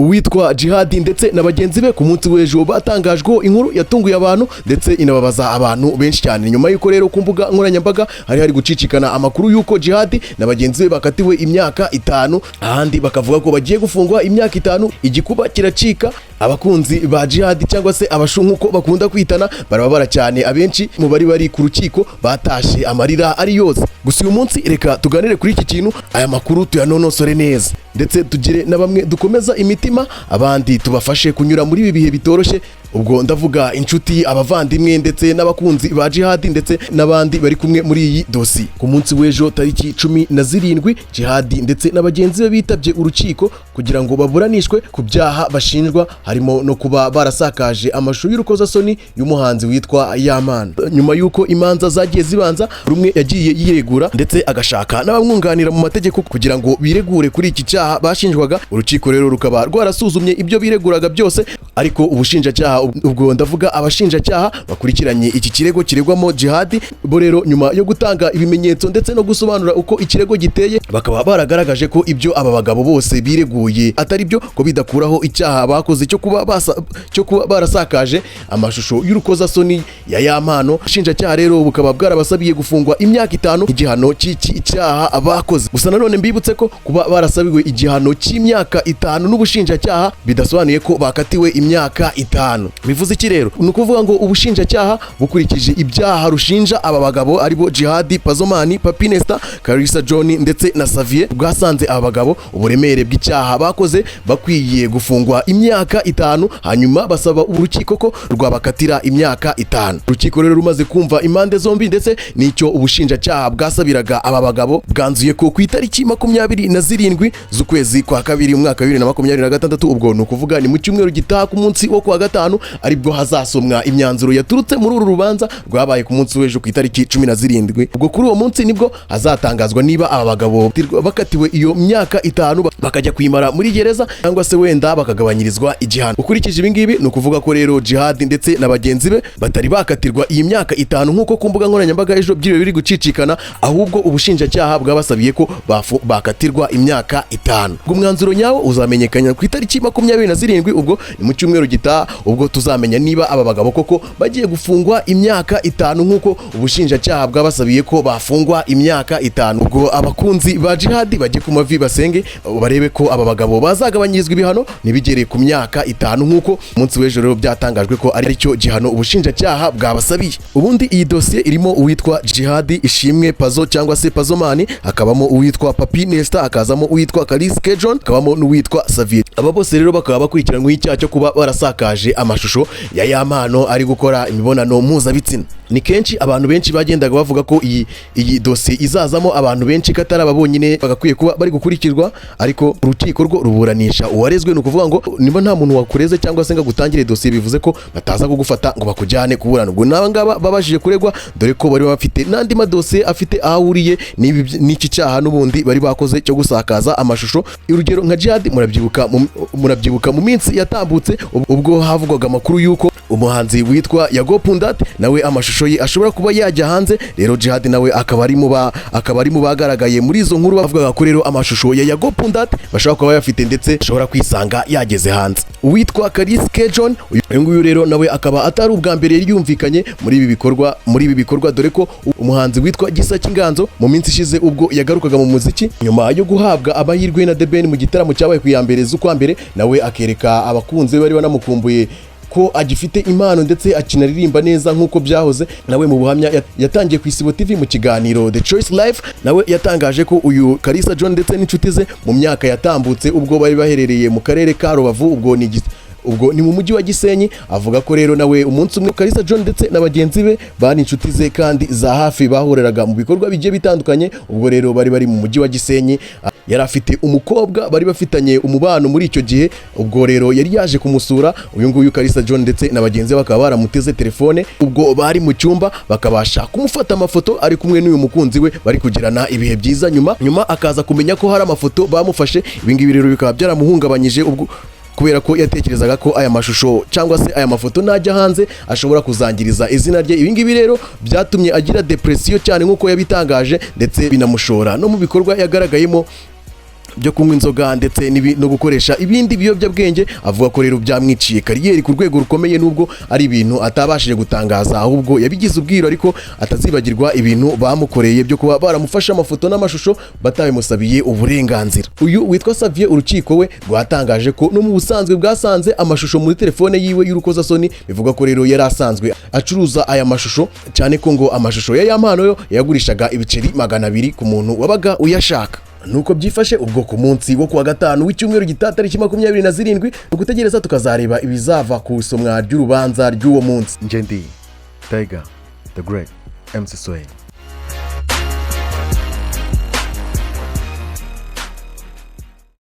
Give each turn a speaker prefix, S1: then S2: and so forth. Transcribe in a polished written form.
S1: uwitwa Djihadi ndetse na bagenzi be ku munsi w'ejo batangajweho inkuru yatunguye abantu ndetse inababaza abantu benshi cyane. Nyuma y'uko rero ku mbuga nkoranyambaga hari gucicikana amakuru y'uko Djihadi na bagenzi be bakatiwe imyaka 5, ahandi bakavuga ko bagiye gufungwa imyaka 5, igikuba kiracika. Abakunzi ba Djihadi cyangwa se abashungu ko bakunda kwitana barababara cyane, abenshi mu bari ku rukiko batashe amarira ari yose. Gusa uyu munsi reka tuganire kuri iki kintu, aya makuru tuyanonosore neza ndetse tugire na bamwe dukomeza imitima, abandi tubafashe kunyura muri ibi bihe bitoroshye. Ubwo ndavuga inshuti, abavandimwe ndetse n'abakunzi ba Djihadi ndetse n'abandi bari kumwe muri iyi dosi. Ku munsi w'ejo tariki 17 Djihadi ndetse na bagenzi be bitabye urukiko kugira ngo baburanishwe ku byaha bashinjwa, harimo no kuba barasakaje amashusho y'urukozasoni y'umuhanzi witwa Yampano. Nyuma y'uko imanza zagiye zibanza, rumwe yagiye yiregura ndetse agashaka n'abamwunganira mu mategeko kugira ngo biregure kuri iki cyaha bashinjwaga. Urukiko rero rukaba rwarasuzumye ibyo bireguraga byose, ariko ubushinjacyaha, ubwo ndavuga abashinjacyaha bakurikiranye iki kirego kiregwamo Djihadi, bo rero nyuma yo gutanga ibimenyetso ndetse no gusobanura uko ikirego giteye, bakaba baragaragaje ko ibyo aba bagabo bose bireguye atari byo, ko bidakuraho icyaha bakoze cyo kuba barasakaje amashusho y'urukozasoni ya Yampano. Ubushinjacyaha rero bukaba bwarabasabiye gufungwa imyaka 5 igihano cy'iki cyaha abakoze. Gusa nanone mbibutse ko kuba barasabiwe igihano cy'imyaka 5 n'ubushinjacyaha bidasobanuye ko bakatiwe imyaka 5. Bivuze iki rero? Ni ukuvuga ngo ubushinjacyaha bukurikije ibyaha rushinja aba bagabo aribo Djihadi, Pazomani, Papinesta, Karisa John ndetse na Xavier, bwasanze aba bagabo uburemere bw'icyaha bakoze bakwiye gufungwa imyaka 5, hanyuma basaba urukiko ko rwabakatira imyaka 5. Urukiko rero rumaze kumva impande zombi ndetse n'icyo ubushinjacyaha bwasabiraga aba bagabo, bwanzuye ko ku itariki 27 z'ukwezi kwa kabiri umwaka 2026, ubwo ni ukuvuga ni mu cyumweru gitaha ku munsi wo kwa gatanu, aribwo hazasomwa imyanzuro yaturutse muri uru rubanza rwabaye ku munsi w'ejo ku itariki 17. Ubwo kuri uwo munsi nibwo hazatangazwa niba aba bagabo bakatiwe iyo myaka 5 bakajya kwimara muri gereza cyangwa se wenda bakagabanyirizwa igihano. Ukurikije ibi ngibi ni ukuvuga ko rero Djihadi ndetse na bagenzi be batari bakatirwa iyi myaka 5 nk'uko ku mbuga nkoranyambaga ejo byiriwe biri gucicikana, ahubwo ubushinjacyaha bwabasabiye ko bakatirwa imyaka 5. Umwanzuro nyawo uzamenyekana ku itariki 27, ubwo ni mu cyumweru gitaha, ubwo tuzamenya niba aba bagabo koko bagiye gufungwa imyaka 5 nk'uko ubushinjacyaha bwabasabiye ko bafungwa imyaka 5. Ubwo abakunzi ba Djihadi bajye ku mavi basenge barebe ko aba bagabo bazagabanyirizwa ibihano nibigere ku myaka 5 nk'uko umunsi w'ejo rero byatangajwe ko ari cyo gihano ubushinjacyaha bwabasabiye. Ubundi iyi dosiye irimo uwitwa Djihadi, Ishimwe Pazo cyangwa se Pazomani, akabamo uwitwa Papinesta, akazamo uwitwa Karisa John, akabamo n'uwitwa Xavier. Aba bose rero bakaba bakurikiranwe icyaha cyo kuba barasakaje amashusho ya Yampano ari gukora imibonano mpuzabitsina. Ni kenshi abantu benshi bagendaga bavuga ko iyi dosiye izazamo abantu benshi katari ababonyine bagakwiye kuba bari gukurikirwa, ariko urukiko rwo ruburanisha uwarezwe. Ni ukuvuga ngo niba nta muntu wakureze cyangwa se ngo gutangire dosiye, bivuze ko bataza kugufata ngo bakujyane kuburana. Ubwo naba ngaba babashije kuregwa, dore ko bari bafite n'andi madosiye afite ahuriye n'iki cyaha n'ubundi bari bakoze cyo gusakaza amashusho. Urugero nka Djihadi, murabyibuka mu minsi yatambutse ubwo havugwaga amakuru y'uko umuhanzi witwa Yampano nawe amashusho ye ashobora kuba yajya hanze. Rero Djihadi nawe akaba ari mu bagaragaye muri izo nkuru bavugaga ko rero amashusho ya Yampano bashobora kuba bafite ndetse ashobora kwisanga yageze hanze. Uwitwa Karisa John, uyu nguyu rero nawe akaba atari ubwa mbere yumvikanye muri ibi bikorwa, dore ko umuhanzi witwa Gisa cy'inganzo mu minsi ishize ubwo yagarukaga mu muziki nyuma yo guhabwa amahirwe na The Ben mu gitaramo cyabaye ku ya mbere z'ukwa mbere, nawe akereka abakunzi bari banamukumbuye ko agifite impano ndetse akinaririmba neza nk'uko byahoze. Nawe mu buhamya yatangiye ku Isibo TV mu kiganiro The Choice Life, nawe yatangaje ko uyu Karisa John ndetse n'inshuti ze mu myaka yatambutse ubwo bari baherereye mu karere ka Rubavu, ubwo ni mu mujyi wa Gisenyi. Avuga ko rero nawe umunsi umwe Karisa John ndetse na bagenzi be bari inshuti ze kandi za hafi bahoreraga mu bikorwa bigiye bitandukanye. Ubwo rero bari mu mujyi wa Gisenyi, yari afite umukobwa bari bafitanye umubano muri icyo gihe. Ubwo rero yari yaje kumusura uyu nguyu Karisa John ndetse na bagenzi be bakaba baramuteze telefone, ubwo bari mu cyumba bakabasha kumufata amafoto ari kumwe n'uyu mukunzi we bari kugirana ibihe byiza. Nyuma akaza kumenya ko hari amafoto bamufashe. Ibi ngibi rero bikaba byaramuhungabanyije ubwo kubera ko yatekerezaga ko aya mashusho cyangwa se aya mafoto najya hanze ashobora kuzangiriza izina rye. Ibi ngibi rero byatumye agira depression cyane nk'uko yabitangaje, ndetse binamushora no mu bikorwa yagaragayemo byo kunywa inzoga ndetse no gukoresha ibindi biyobyabwenge. Avuga ko rero byamwiciye kariyeri ku rwego rukomeye, nubwo ari ibintu atabashije gutangaza, ahubwo yabigize ubwiro, ariko atazibagirwa ibintu bamukoreye byo kuba baramufasha amafoto n'amashusho batabimusabiye uburenganzira. Uyu witwa Xavier, urukiko we rwatangaje ko no mu busanzwe bwasanze amashusho muri telefone yiwe y'urukozasoni. Bivuga ko rero yari asanzwe acuruza aya mashusho, cyane ko ngo amashusho ya Yampano yo yagurishaga ibiceri 200 ku muntu wabaga uyashaka. Nuko byifashe ubwo ku munsi wo kuwa gatanu w'icyumweru gitaha tariki 27 ugutegereza tukazareba ibizava ku isomwa ry'urubanza ry'uwo munsi. Nje ndi Tiger the Great MC Sway.